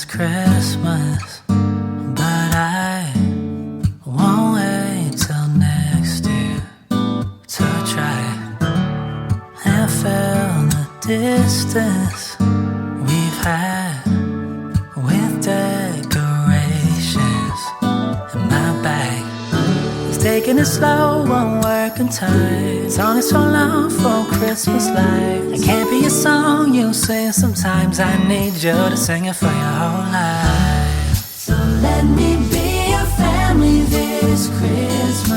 Christmas, but I won't wait till next year to try and fill the distance we've had with decorations. And my bag is taking it slow on working time. It's only so long for Christmas lights. It can't be a song you sing sometimes. I need you to sing it for your whole life. So let me be your family this Christmas.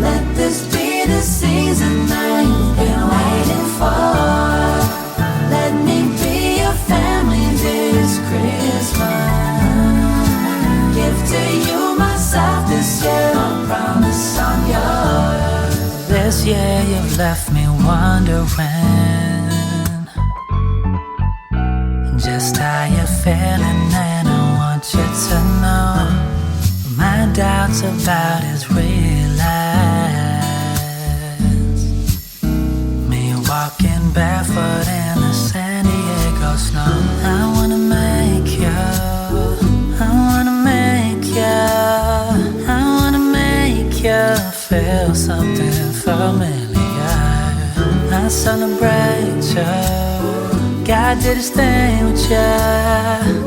Let this be the season that you've been waiting for. Let me be your family this Christmas. Give to you myself this year, I promise I'm yours. This year you've left me wondering just how you're feeling, and I want you to know my doubts about his realize. Me walking barefoot in the San Diego snow. I wanna make you, I wanna make you, I wanna make you feel something familiar. I celebrate you. God did his thing with ya.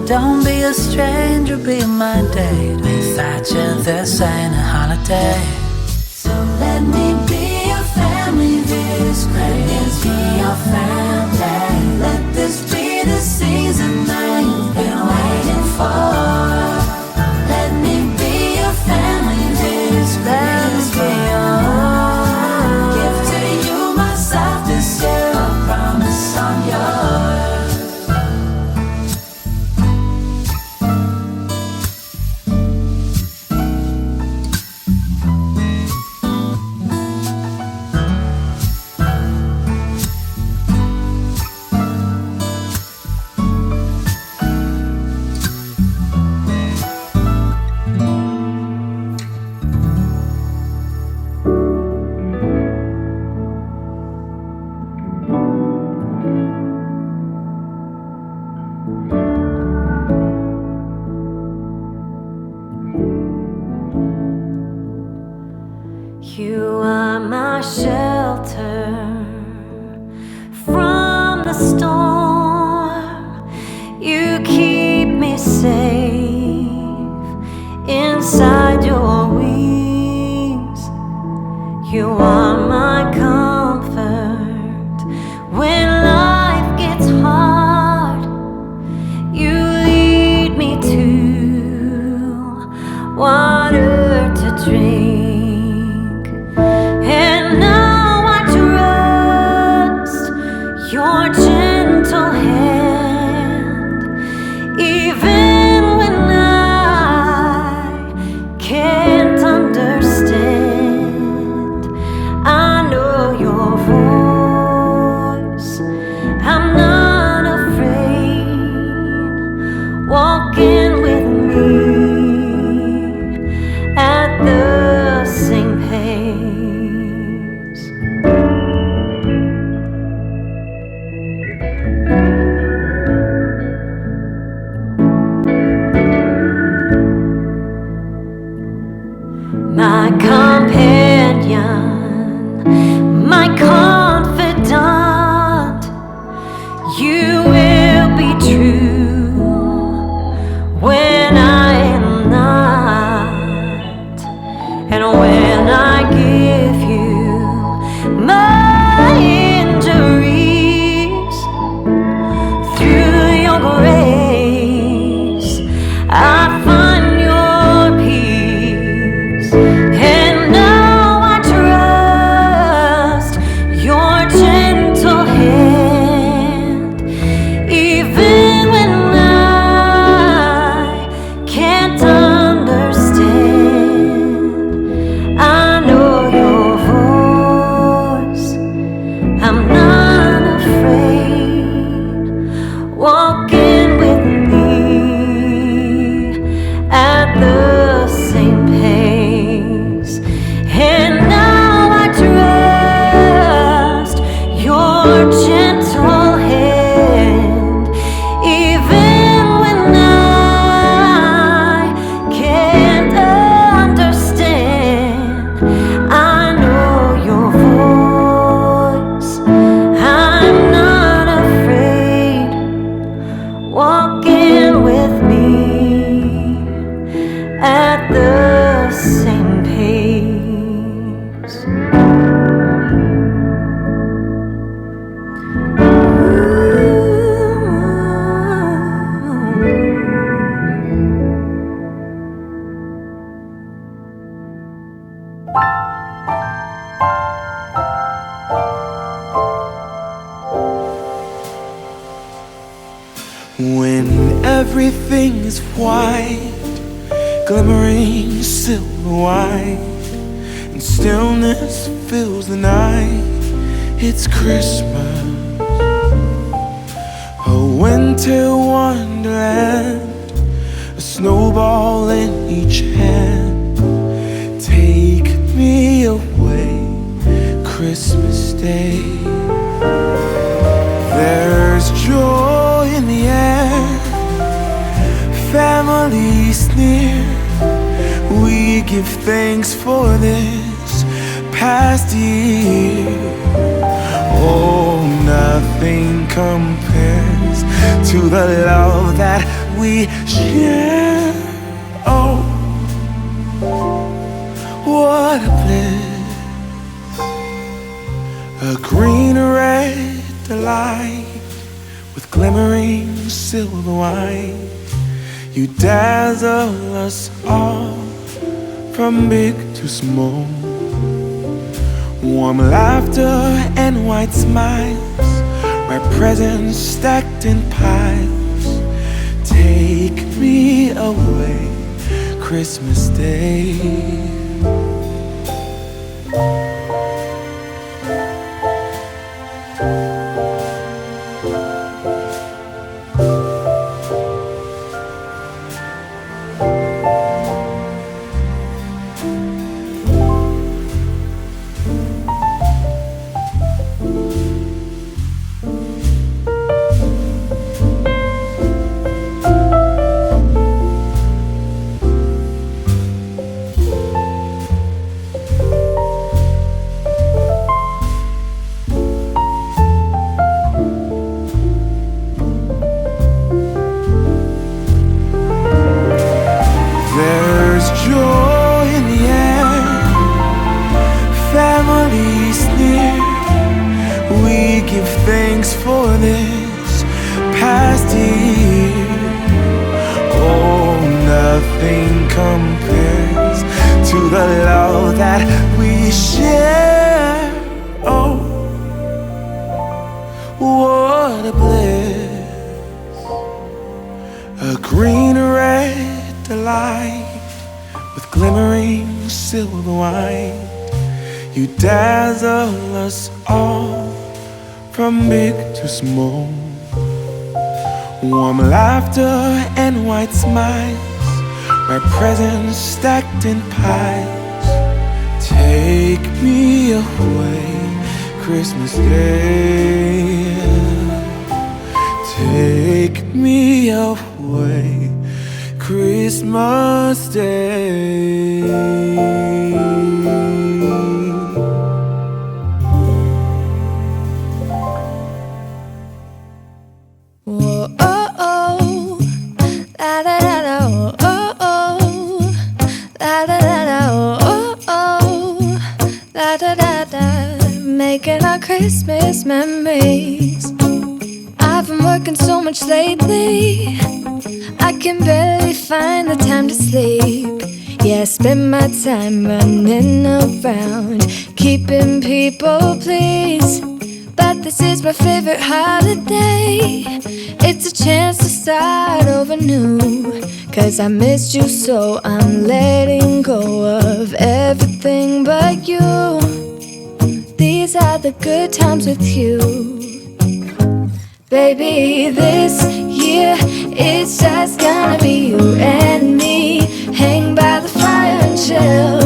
Don't be a stranger, be my date. Without you, this ain't a holiday. So let me be your family this Christmas. Be your family. Let this be the season that you've been waiting for. Let me be your family this Christmas. Give to you myself this year, I promise I'm yours. You are my shelter from the storm. You keep me safe inside your wings. You are my comfort when life gets hard. You lead me to water to drink. Your gentle hand, even when I can't understand, I know your voice. Everything is white, glimmering silver white, and stillness fills the night. It's Christmas, a winter wonderland, a snowball in each hand. Take me away, Christmas Day. There's joy in the air, family's near. We give thanks for this past year. Oh, nothing compares to the love that we share. Oh, what a bliss, a green red delight with glimmering silver white. You dazzle us all, from big to small. Warm laughter and white smiles, red presents stacked in piles. Take me away, Christmas Day. There's joy in the air, family's near. We give thanks for this past year. Oh, nothing compares to the love that we share. Oh, what a bliss, a green red delight with glimmering silver white. You dazzle us all, from big to small. Warm laughter and white smiles, red presents stacked in piles. Take me away, Christmas Day. Take me away, Christmas Day. Whoa, oh, oh, la da da da, oh, oh, oh, la da da da, oh, oh, la da da da, making our Christmas memories. I've been working so much lately, I can barely find the time to sleep. Yeah, I spend my time running around, keeping people pleased. But this is my favorite holiday. It's a chance to start over new. 'Cause I missed you, so I'm letting go of everything but you. These are the good times with you. Baby, this year it's just gonna be you and me. Hang by the fire and chill.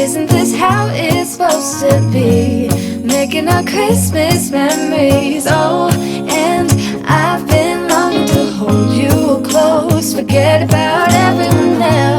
Isn't this how it's supposed to be? Making our Christmas memories. Oh, and I've been longing to hold you close. Forget about everyone else.